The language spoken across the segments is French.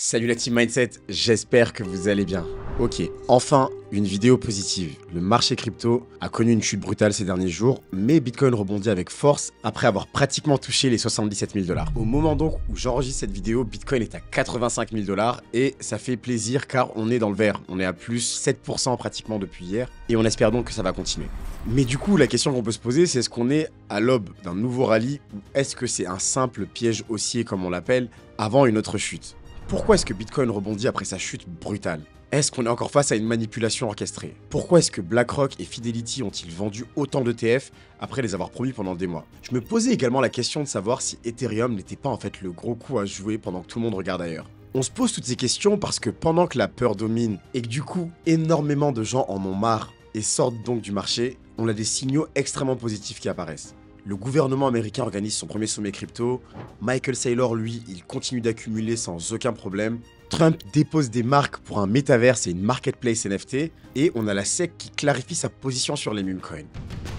Salut la team Mindset, j'espère que vous allez bien. Ok, enfin une vidéo positive. Le marché crypto a connu une chute brutale ces derniers jours, mais Bitcoin rebondit avec force après avoir pratiquement touché les 77 000 $. Au moment donc où j'enregistre cette vidéo, Bitcoin est à 85 000 $ et ça fait plaisir car on est dans le vert. On est à plus 7% pratiquement depuis hier et on espère donc que ça va continuer. Mais du coup, la question qu'on peut se poser, c'est est-ce qu'on est à l'aube d'un nouveau rallye ou est-ce que c'est un simple piège haussier comme on l'appelle avant une autre chute? Pourquoi est-ce que Bitcoin rebondit après sa chute brutale? Est-ce qu'on est encore face à une manipulation orchestrée? Pourquoi est-ce que BlackRock et Fidelity ont-ils vendu autant d'ETF après les avoir promis pendant des mois? Je me posais également la question de savoir si Ethereum n'était pas en fait le gros coup à jouer pendant que tout le monde regarde ailleurs. On se pose toutes ces questions parce que pendant que la peur domine et que du coup énormément de gens en ont marre et sortent donc du marché, on a des signaux extrêmement positifs qui apparaissent. Le gouvernement américain organise son premier sommet crypto, Michael Saylor, lui, il continue d'accumuler sans aucun problème, Trump dépose des marques pour un métaverse et une marketplace NFT, et on a la SEC qui clarifie sa position sur les memecoins.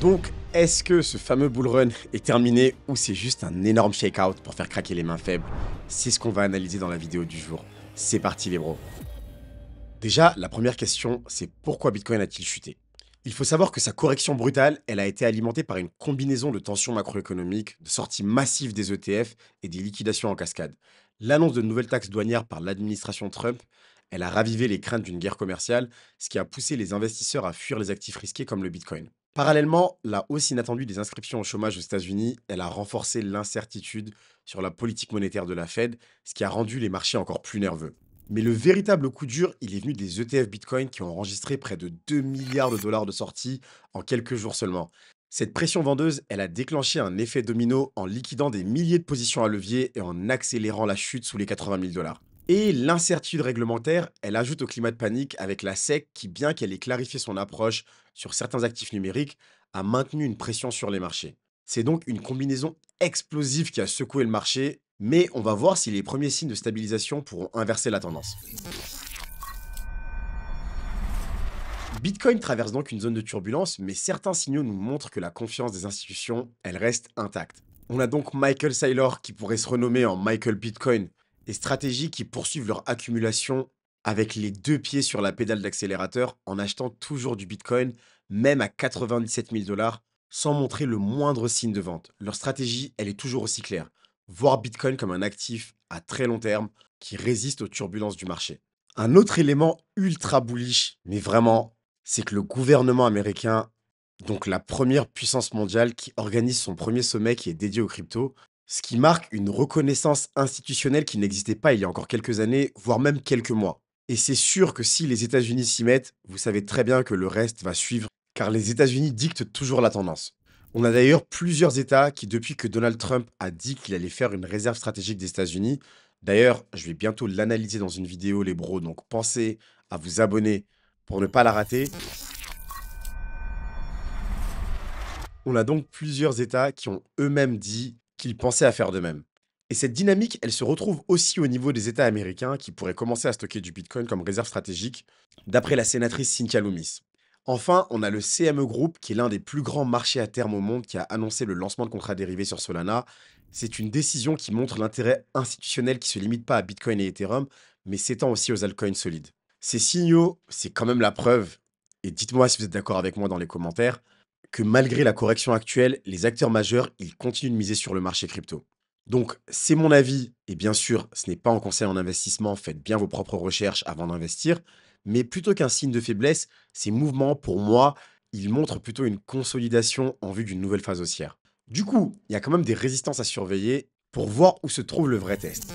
Donc, est-ce que ce fameux bullrun est terminé ou c'est juste un énorme shakeout pour faire craquer les mains faibles? C'est ce qu'on va analyser dans la vidéo du jour. C'est parti les bros. Déjà, la première question, c'est pourquoi Bitcoin a-t-il chuté? Il faut savoir que sa correction brutale, elle a été alimentée par une combinaison de tensions macroéconomiques, de sorties massives des ETF et des liquidations en cascade. L'annonce de nouvelles taxes douanières par l'administration Trump, elle a ravivé les craintes d'une guerre commerciale, ce qui a poussé les investisseurs à fuir les actifs risqués comme le Bitcoin. Parallèlement, la hausse inattendue des inscriptions au chômage aux États-Unis, elle a renforcé l'incertitude sur la politique monétaire de la Fed, ce qui a rendu les marchés encore plus nerveux. Mais le véritable coup dur, il est venu des ETF Bitcoin qui ont enregistré près de 2 milliards de dollars de sortie en quelques jours seulement. Cette pression vendeuse, elle a déclenché un effet domino en liquidant des milliers de positions à levier et en accélérant la chute sous les 80 000 $. Et l'incertitude réglementaire, elle ajoute au climat de panique avec la SEC qui, bien qu'elle ait clarifié son approche sur certains actifs numériques, a maintenu une pression sur les marchés. C'est donc une combinaison explosive qui a secoué le marché, mais on va voir si les premiers signes de stabilisation pourront inverser la tendance. Bitcoin traverse donc une zone de turbulence, mais certains signaux nous montrent que la confiance des institutions, elle reste intacte. On a donc Michael Saylor qui pourrait se renommer en Michael Bitcoin, et stratégies qui poursuivent leur accumulation avec les deux pieds sur la pédale d'accélérateur en achetant toujours du Bitcoin, même à 97 000 $, sans montrer le moindre signe de vente. Leur stratégie, elle est toujours aussi claire. Voir Bitcoin comme un actif à très long terme qui résiste aux turbulences du marché. Un autre élément ultra bullish, mais vraiment, c'est que le gouvernement américain, donc la première puissance mondiale qui organise son premier sommet qui est dédié aux cryptos, ce qui marque une reconnaissance institutionnelle qui n'existait pas il y a encore quelques années, voire même quelques mois. Et c'est sûr que si les États-Unis s'y mettent, vous savez très bien que le reste va suivre, car les États-Unis dictent toujours la tendance. On a d'ailleurs plusieurs États qui, depuis que Donald Trump a dit qu'il allait faire une réserve stratégique des États-Unis, d'ailleurs, je vais bientôt l'analyser dans une vidéo, les bros, donc pensez à vous abonner pour ne pas la rater. On a donc plusieurs États qui ont eux-mêmes dit qu'ils pensaient à faire de même. Et cette dynamique, elle se retrouve aussi au niveau des États américains qui pourraient commencer à stocker du Bitcoin comme réserve stratégique, d'après la sénatrice Cynthia Loomis. Enfin, on a le CME Group, qui est l'un des plus grands marchés à terme au monde, qui a annoncé le lancement de contrats dérivés sur Solana. C'est une décision qui montre l'intérêt institutionnel qui ne se limite pas à Bitcoin et Ethereum, mais s'étend aussi aux altcoins solides. Ces signaux, c'est quand même la preuve, et dites-moi si vous êtes d'accord avec moi dans les commentaires, que malgré la correction actuelle, les acteurs majeurs, ils continuent de miser sur le marché crypto. Donc, c'est mon avis, et bien sûr, ce n'est pas un conseil en investissement, faites bien vos propres recherches avant d'investir, mais plutôt qu'un signe de faiblesse, ces mouvements, pour moi, ils montrent plutôt une consolidation en vue d'une nouvelle phase haussière. Du coup, il y a quand même des résistances à surveiller pour voir où se trouve le vrai test.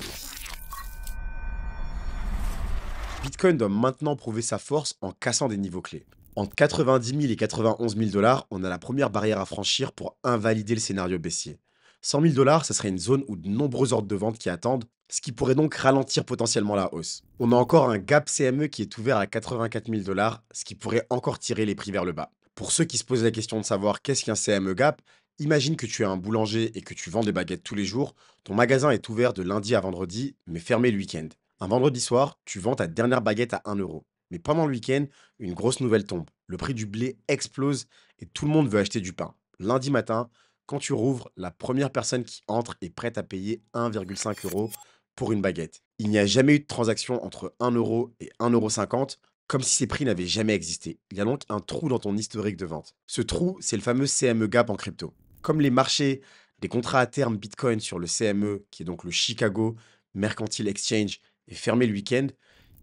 Bitcoin doit maintenant prouver sa force en cassant des niveaux clés. Entre 90 000 et 91 000 $, on a la première barrière à franchir pour invalider le scénario baissier. 100 000 $, ce serait une zone où de nombreux ordres de vente qui attendent, ce qui pourrait donc ralentir potentiellement la hausse. On a encore un gap CME qui est ouvert à 84 000 $, ce qui pourrait encore tirer les prix vers le bas. Pour ceux qui se posent la question de savoir qu'est-ce qu'un CME gap, imagine que tu es un boulanger et que tu vends des baguettes tous les jours. Ton magasin est ouvert de lundi à vendredi, mais fermé le week-end. Un vendredi soir, tu vends ta dernière baguette à 1 euro. Mais pendant le week-end, une grosse nouvelle tombe. Le prix du blé explose et tout le monde veut acheter du pain. Lundi matin, quand tu rouvres, la première personne qui entre est prête à payer 1,5 € pour une baguette. Il n'y a jamais eu de transaction entre 1 € et 1,50 €, comme si ces prix n'avaient jamais existé. Il y a donc un trou dans ton historique de vente. Ce trou, c'est le fameux CME Gap en crypto. Comme les marchés des contrats à terme Bitcoin sur le CME, qui est donc le Chicago Mercantile Exchange, est fermé le week-end,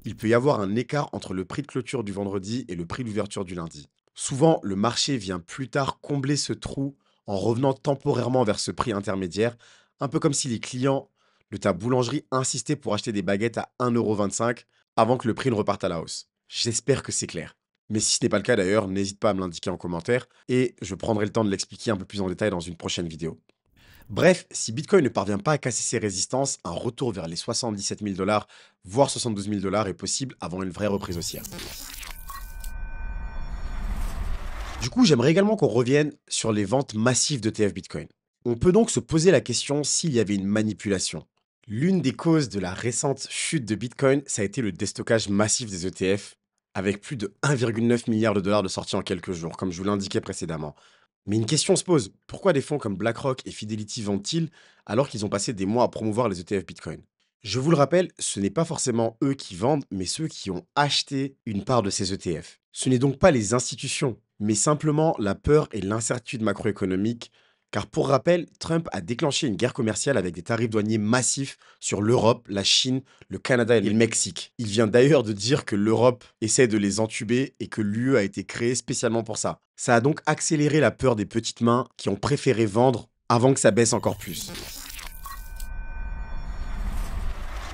il peut y avoir un écart entre le prix de clôture du vendredi et le prix d'ouverture du lundi. Souvent, le marché vient plus tard combler ce trou en revenant temporairement vers ce prix intermédiaire, un peu comme si les clients de ta boulangerie insistaient pour acheter des baguettes à 1,25 € avant que le prix ne reparte à la hausse. J'espère que c'est clair. Mais si ce n'est pas le cas d'ailleurs, n'hésite pas à me l'indiquer en commentaire et je prendrai le temps de l'expliquer un peu plus en détail dans une prochaine vidéo. Bref, si Bitcoin ne parvient pas à casser ses résistances, un retour vers les 77 000 $, voire 72 000 $ est possible avant une vraie reprise haussière. Du coup, j'aimerais également qu'on revienne sur les ventes massives d'ETF Bitcoin. On peut donc se poser la question s'il y avait une manipulation. L'une des causes de la récente chute de Bitcoin, ça a été le déstockage massif des ETF, avec plus de 1,9 milliard de dollars de sorties en quelques jours, comme je vous l'indiquais précédemment. Mais une question se pose, pourquoi des fonds comme BlackRock et Fidelity vendent-ils alors qu'ils ont passé des mois à promouvoir les ETF Bitcoin? Je vous le rappelle, ce n'est pas forcément eux qui vendent, mais ceux qui ont acheté une part de ces ETF. Ce n'est donc pas les institutions, mais simplement la peur et l'incertitude macroéconomique. Car pour rappel, Trump a déclenché une guerre commerciale avec des tarifs douaniers massifs sur l'Europe, la Chine, le Canada et le Mexique. Il vient d'ailleurs de dire que l'Europe essaie de les entuber et que l'UE a été créée spécialement pour ça. Ça a donc accéléré la peur des petites mains qui ont préféré vendre avant que ça baisse encore plus.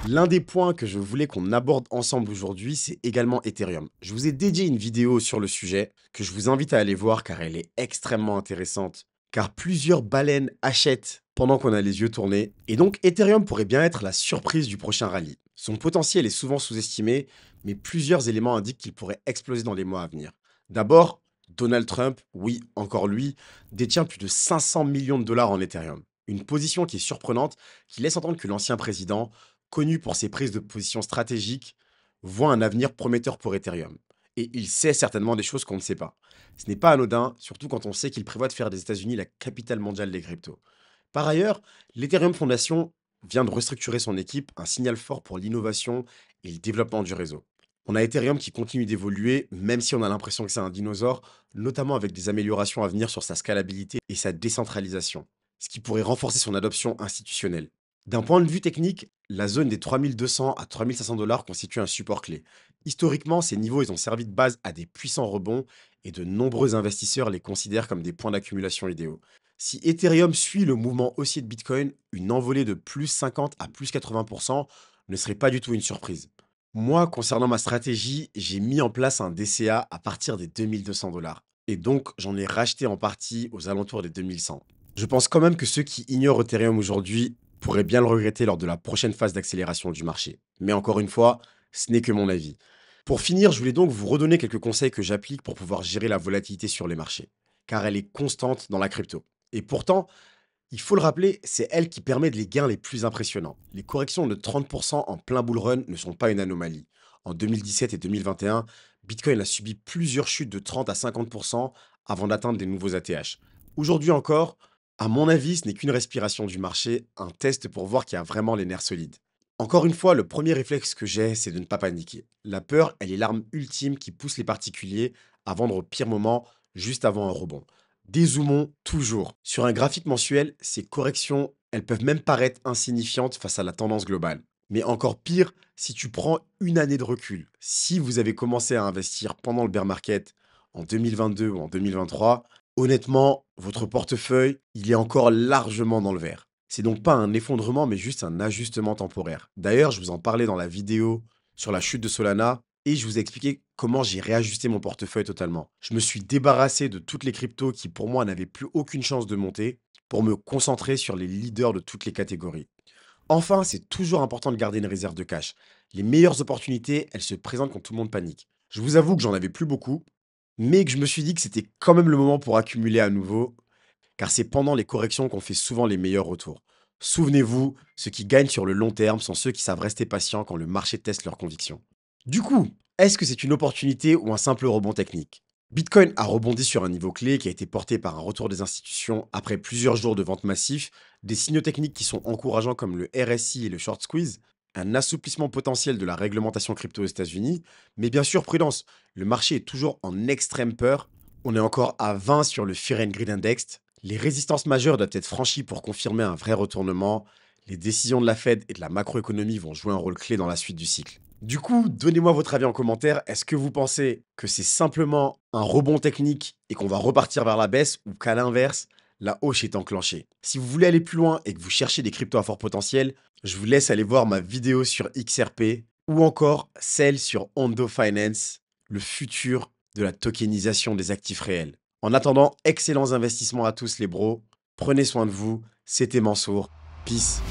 L'un des points que je voulais qu'on aborde ensemble aujourd'hui, c'est également Ethereum. Je vous ai dédié une vidéo sur le sujet que je vous invite à aller voir car elle est extrêmement intéressante. Car plusieurs baleines achètent pendant qu'on a les yeux tournés. Et donc Ethereum pourrait bien être la surprise du prochain rallye. Son potentiel est souvent sous-estimé, mais plusieurs éléments indiquent qu'il pourrait exploser dans les mois à venir. D'abord, Donald Trump, oui, encore lui, détient plus de 500 millions de dollars en Ethereum. Une position qui est surprenante, qui laisse entendre que l'ancien président connu pour ses prises de position stratégiques, voit un avenir prometteur pour Ethereum. Et il sait certainement des choses qu'on ne sait pas. Ce n'est pas anodin, surtout quand on sait qu'il prévoit de faire des États-Unis la capitale mondiale des cryptos. Par ailleurs, l'Ethereum Foundation vient de restructurer son équipe, un signal fort pour l'innovation et le développement du réseau. On a Ethereum qui continue d'évoluer, même si on a l'impression que c'est un dinosaure, notamment avec des améliorations à venir sur sa scalabilité et sa décentralisation, ce qui pourrait renforcer son adoption institutionnelle. D'un point de vue technique, la zone des 3200 à 3500 $ constitue un support clé. Historiquement, ces niveaux ils ont servi de base à des puissants rebonds et de nombreux investisseurs les considèrent comme des points d'accumulation idéaux. Si Ethereum suit le mouvement haussier de Bitcoin, une envolée de plus 50 à plus 80% ne serait pas du tout une surprise. Moi, concernant ma stratégie, j'ai mis en place un DCA à partir des 2200 $. Et donc, j'en ai racheté en partie aux alentours des 2100. Je pense quand même que ceux qui ignorent Ethereum aujourd'hui pourraient bien le regretter lors de la prochaine phase d'accélération du marché. Mais encore une fois, ce n'est que mon avis. Pour finir, je voulais donc vous redonner quelques conseils que j'applique pour pouvoir gérer la volatilité sur les marchés, car elle est constante dans la crypto. Et pourtant, il faut le rappeler, c'est elle qui permet les gains les plus impressionnants. Les corrections de 30% en plein bull run ne sont pas une anomalie. En 2017 et 2021, Bitcoin a subi plusieurs chutes de 30 à 50% avant d'atteindre des nouveaux ATH. Aujourd'hui encore, à mon avis, ce n'est qu'une respiration du marché, un test pour voir qu'il y a vraiment les nerfs solides. Encore une fois, le premier réflexe que j'ai, c'est de ne pas paniquer. La peur, elle est l'arme ultime qui pousse les particuliers à vendre au pire moment, juste avant un rebond. Dézoomons toujours. Sur un graphique mensuel, ces corrections, elles peuvent même paraître insignifiantes face à la tendance globale. Mais encore pire, si tu prends une année de recul, si vous avez commencé à investir pendant le bear market en 2022 ou en 2023, honnêtement, votre portefeuille, il est encore largement dans le vert. C'est donc pas un effondrement, mais juste un ajustement temporaire. D'ailleurs, je vous en parlais dans la vidéo sur la chute de Solana et je vous ai expliqué comment j'ai réajusté mon portefeuille totalement. Je me suis débarrassé de toutes les cryptos qui, pour moi, n'avaient plus aucune chance de monter pour me concentrer sur les leaders de toutes les catégories. Enfin, c'est toujours important de garder une réserve de cash. Les meilleures opportunités, elles se présentent quand tout le monde panique. Je vous avoue que j'en avais plus beaucoup, mais que je me suis dit que c'était quand même le moment pour accumuler à nouveau, car c'est pendant les corrections qu'on fait souvent les meilleurs retours. Souvenez-vous, ceux qui gagnent sur le long terme sont ceux qui savent rester patients quand le marché teste leurs convictions. Du coup, est-ce que c'est une opportunité ou un simple rebond technique? Bitcoin a rebondi sur un niveau clé qui a été porté par un retour des institutions après plusieurs jours de vente massif, des signaux techniques qui sont encourageants comme le RSI et le short squeeze. un assouplissement potentiel de la réglementation crypto aux États-Unis, mais bien sûr, prudence, le marché est toujours en extrême peur. On est encore à 20 sur le Fear and Greed Index. Les résistances majeures doivent être franchies pour confirmer un vrai retournement. Les décisions de la Fed et de la macroéconomie vont jouer un rôle clé dans la suite du cycle. Du coup, donnez-moi votre avis en commentaire. Est-ce que vous pensez que c'est simplement un rebond technique et qu'on va repartir vers la baisse ou qu'à l'inverse, la hausse est enclenchée? Si vous voulez aller plus loin et que vous cherchez des cryptos à fort potentiel, je vous laisse aller voir ma vidéo sur XRP ou encore celle sur Ondo Finance, le futur de la tokenisation des actifs réels. En attendant, excellents investissements à tous les bros. Prenez soin de vous. C'était Mansour. Peace.